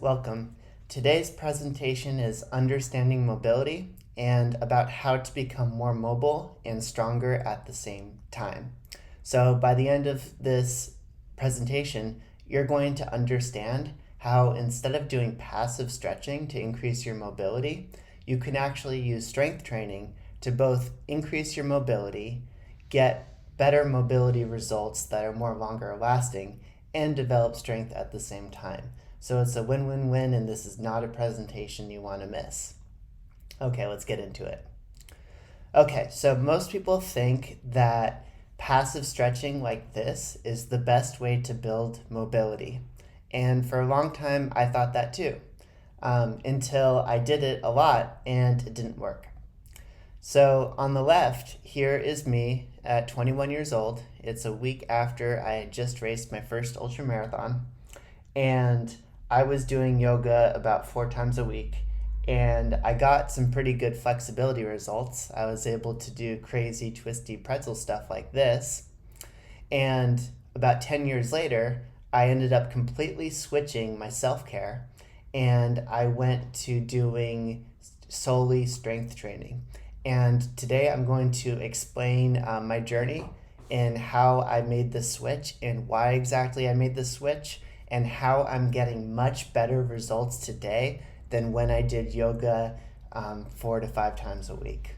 welcome. Today's presentation is Understanding Mobility and about how to become more mobile and stronger at the same time. So by the end of this presentation, you're going to understand how instead of doing passive stretching to increase your mobility, you can actually use strength training to both increase your mobility, get better mobility results that are more longer lasting, and develop strength at the same time. So it's a win-win-win, and this is not a presentation you want to miss. Okay, let's get into it. Okay, so most people think that passive stretching like this is the best way to build mobility. And for a long time, I thought that too, until I did it a lot and it didn't work. So on the left, here is me at 21 years old. It's a week after I had just raced my first ultramarathon, and I was doing yoga about 4 times a week, and I got some pretty good flexibility results. I was able to do crazy twisty pretzel stuff like this, and about 10 years later, I ended up completely switching my self-care, and I went to doing solely strength training. And today I'm going to explain my journey and how I made the switch and why exactly I made the switch and how I'm getting much better results today than when I did yoga 4 to 5 times a week.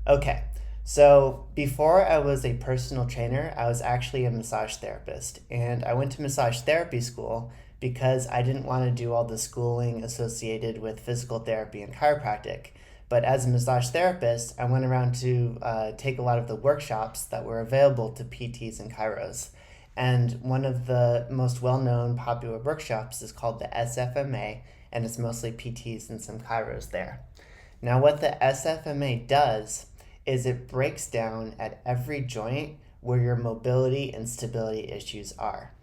Okay, so before I was a personal trainer, I was actually a massage therapist. And I went to massage therapy school because I didn't want to do all the schooling associated with physical therapy and chiropractic. But as a massage therapist, I went around to take a lot of the workshops that were available to PTs and chiros. And one of the most well-known popular workshops is called the SFMA, and it's mostly PTs and some chiros there. Now what the SFMA does is it breaks down at every joint where your mobility and stability issues are.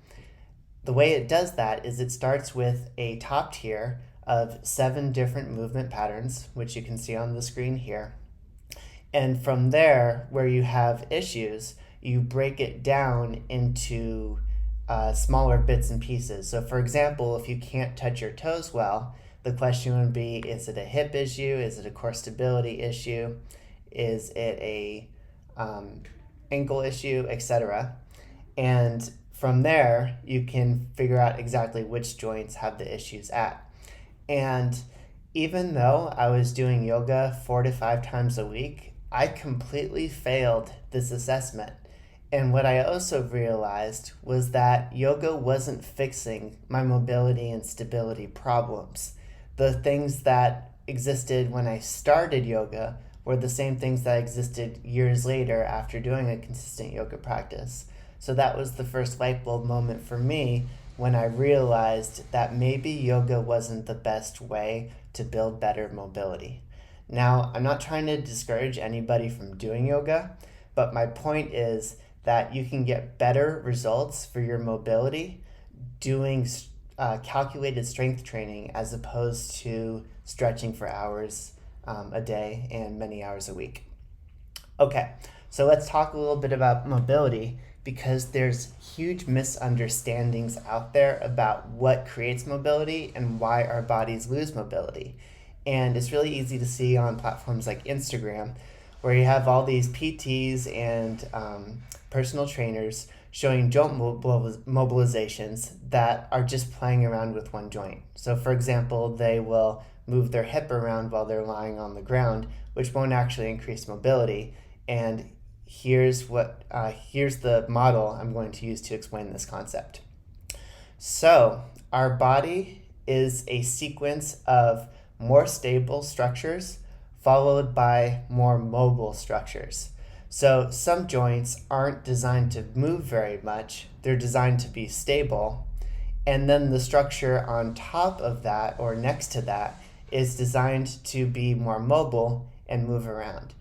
The way it does that is it starts with a top tier of 7 different movement patterns, which you can see on the screen here. And from there, where you have issues, you break it down into smaller bits and pieces. So for example, if you can't touch your toes well, the question would be, is it a hip issue? Is it a core stability issue? Is it a ankle issue, etc.? And from there, you can figure out exactly which joints have the issues at. And even though I was doing yoga 4 to 5 times a week, I completely failed this assessment. And what I also realized was that yoga wasn't fixing my mobility and stability problems. The things that existed when I started yoga were the same things that existed years later after doing a consistent yoga practice. So that was the first light bulb moment for me when I realized that maybe yoga wasn't the best way to build better mobility. Now, I'm not trying to discourage anybody from doing yoga, but my point is that you can get better results for your mobility doing calculated strength training as opposed to stretching for hours a day and many hours a week. Okay, so let's talk a little bit about mobility, because there's huge misunderstandings out there about what creates mobility and why our bodies lose mobility. And it's really easy to see on platforms like Instagram, where you have all these PTs and personal trainers showing joint mobilizations that are just playing around with one joint. So for example, they will move their hip around while they're lying on the ground, which won't actually increase mobility. And here's the model I'm going to use to explain this concept. So our body is a sequence of more stable structures followed by more mobile structures. So some joints aren't designed to move very much, they're designed to be stable. And then the structure on top of that or next to that is designed to be more mobile and move around.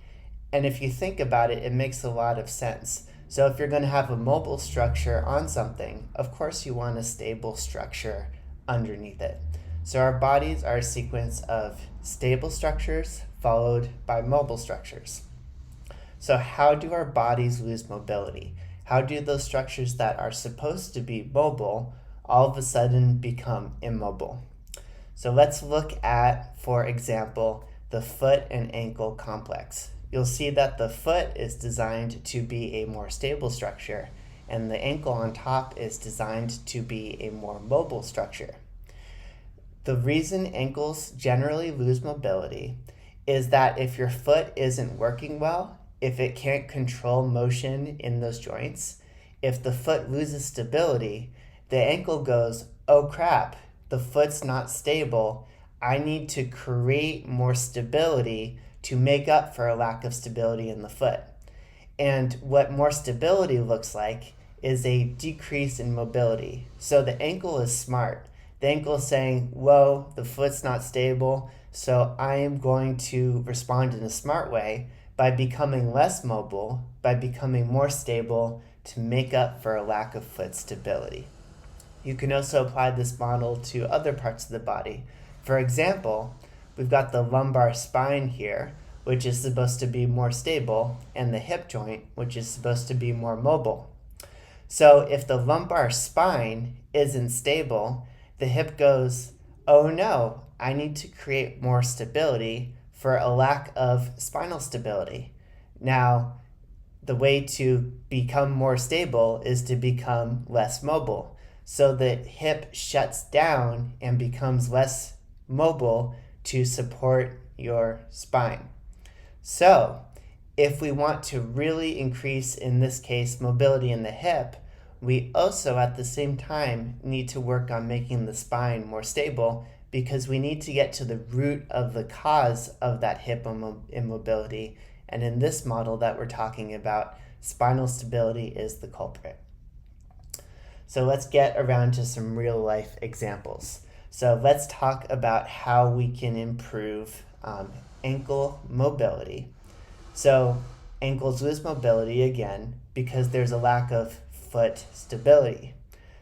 And if you think about it, it makes a lot of sense. So if you're going to have a mobile structure on something, of course you want a stable structure underneath it. So our bodies are a sequence of stable structures followed by mobile structures. So how do our bodies lose mobility? How do those structures that are supposed to be mobile all of a sudden become immobile. So let's look at, for example, the foot and ankle complex. You'll see that the foot is designed to be a more stable structure, and the ankle on top is designed to be a more mobile structure. The reason ankles generally lose mobility is that if your foot isn't working well, if it can't control motion in those joints, if the foot loses stability, the ankle goes, oh crap, the foot's not stable. I need to create more stability to make up for a lack of stability in the foot. And what more stability looks like is a decrease in mobility. So the ankle is smart. The ankle is saying, whoa, the foot's not stable, so I am going to respond in a smart way by becoming less mobile, by becoming more stable to make up for a lack of foot stability. You can also apply this model to other parts of the body. For example, we've got the lumbar spine here, which is supposed to be more stable, and the hip joint, which is supposed to be more mobile. So if the lumbar spine isn't stable, the hip goes, oh no, I need to create more stability for a lack of spinal stability. Now, the way to become more stable is to become less mobile. So the hip shuts down and becomes less mobile to support your spine. So if we want to really increase, in this case, mobility in the hip, we also at the same time need to work on making the spine more stable, because we need to get to the root of the cause of that hip immobility. And in this model that we're talking about, spinal stability is the culprit. So let's get around to some real life examples. So let's talk about how we can improve ankle mobility. So ankles lose mobility again because there's a lack of foot stability.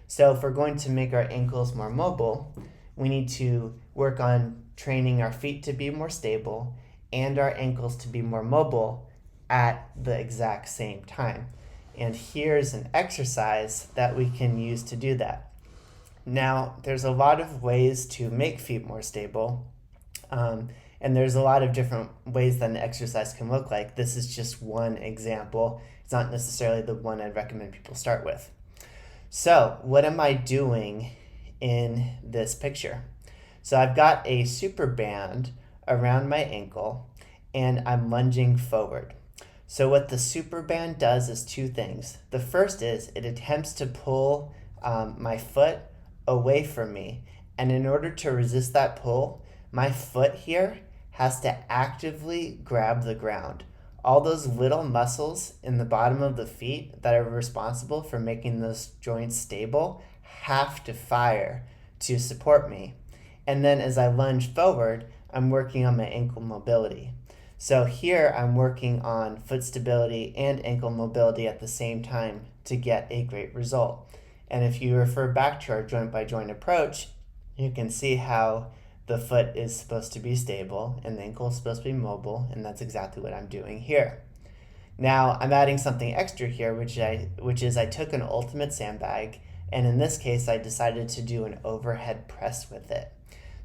So if we're going to make our ankles more mobile, we need to work on training our feet to be more stable and our ankles to be more mobile at the exact same time. And here's an exercise that we can use to do that. Now, there's a lot of ways to make feet more stable, and there's a lot of different ways that an exercise can look like. This is just one example. It's not necessarily the one I'd recommend people start with. So, what am I doing in this picture? So I've got a super band around my ankle, and I'm lunging forward. So what the super band does is two things. The first is it attempts to pull my foot away from me. And in order to resist that pull, my foot here has to actively grab the ground. All those little muscles in the bottom of the feet that are responsible for making those joints stable have to fire to support me. And then as I lunge forward, I'm working on my ankle mobility. So here I'm working on foot stability and ankle mobility at the same time to get a great result. And if you refer back to our joint by joint approach, you can see how the foot is supposed to be stable and the ankle is supposed to be mobile, and that's exactly what I'm doing here. Now I'm adding something extra here, which is I took an ultimate sandbag, and in this case I decided to do an overhead press with it.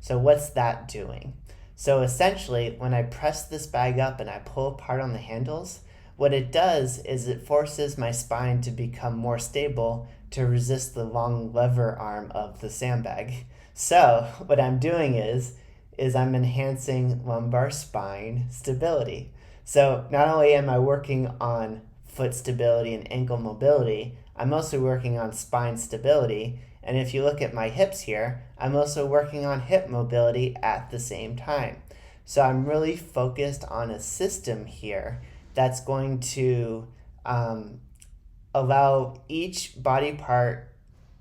So what's that doing? So essentially, when I press this bag up and I pull apart on the handles, what it does is it forces my spine to become more stable to resist the long lever arm of the sandbag. So what I'm doing is I'm enhancing lumbar spine stability. So not only am I working on foot stability and ankle mobility, I'm also working on spine stability. And if you look at my hips here, I'm also working on hip mobility at the same time. So I'm really focused on a system here that's going to allow each body part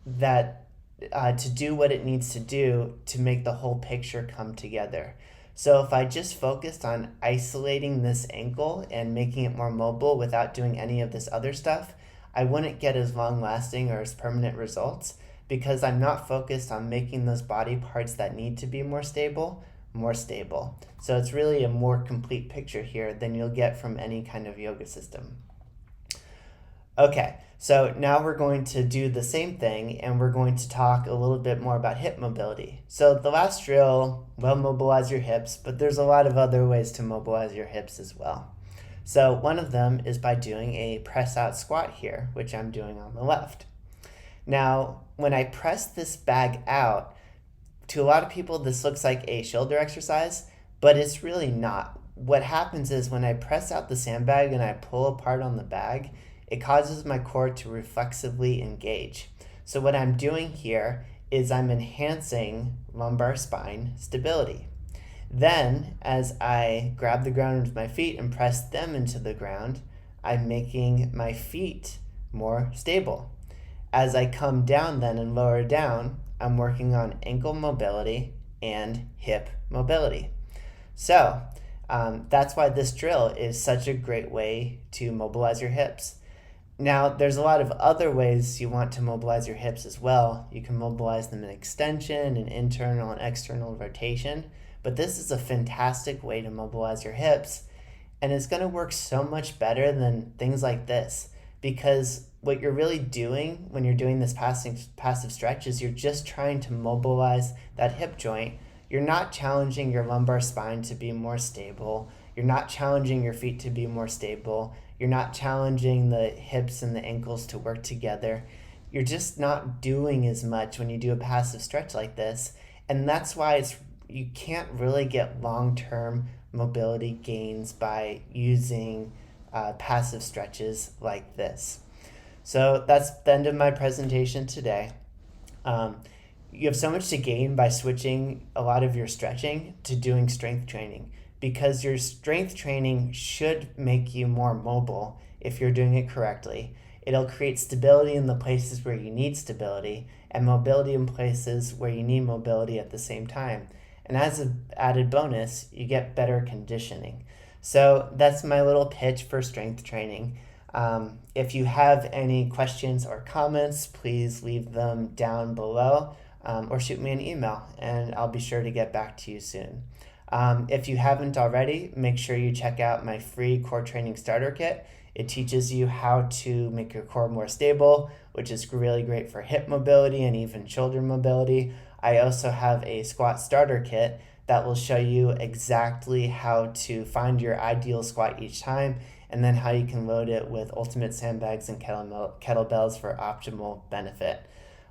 to do what it needs to do to make the whole picture come together. So if I just focused on isolating this ankle and making it more mobile without doing any of this other stuff, I wouldn't get as long-lasting or as permanent results, because I'm not focused on making those body parts that need to be more stable, more stable. So it's really a more complete picture here than you'll get from any kind of yoga system. Okay, so now we're going to do the same thing and we're going to talk a little bit more about hip mobility. So the last drill will mobilize your hips, but there's a lot of other ways to mobilize your hips as well. So one of them is by doing a press out squat here, which I'm doing on the left. Now, when I press this bag out, to a lot of people this looks like a shoulder exercise, but it's really not. What happens is when I press out the sandbag and I pull apart on the bag, it causes my core to reflexively engage. So what I'm doing here is I'm enhancing lumbar spine stability. Then, as I grab the ground with my feet and press them into the ground, I'm making my feet more stable. As I come down then and lower down, I'm working on ankle mobility and hip mobility. So that's why this drill is such a great way to mobilize your hips. Now, there's a lot of other ways you want to mobilize your hips as well. You can mobilize them in extension and internal and external rotation, but this is a fantastic way to mobilize your hips, and it's going to work so much better than things like this, because what you're really doing when you're doing this passive stretch is you're just trying to mobilize that hip joint. You're not challenging your lumbar spine to be more stable. You're not challenging your feet to be more stable. You're not challenging the hips and the ankles to work together. You're just not doing as much when you do a passive stretch like this. And that's why you can't really get long-term mobility gains by using passive stretches like this. So that's the end of my presentation today. You have so much to gain by switching a lot of your stretching to doing strength training, because your strength training should make you more mobile if you're doing it correctly. It'll create stability in the places where you need stability and mobility in places where you need mobility at the same time. And as an added bonus, you get better conditioning. So that's my little pitch for strength training. If you have any questions or comments, please leave them down below or shoot me an email, and I'll be sure to get back to you soon. If you haven't already, make sure you check out my free core training starter kit. It teaches you how to make your core more stable, which is really great for hip mobility and even shoulder mobility. I also have a squat starter kit that will show you exactly how to find your ideal squat each time, and then how you can load it with ultimate sandbags and kettlebells for optimal benefit.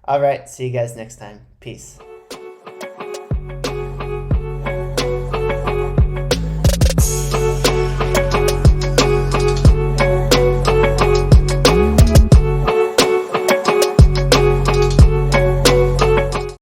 All right, see you guys next time. Peace.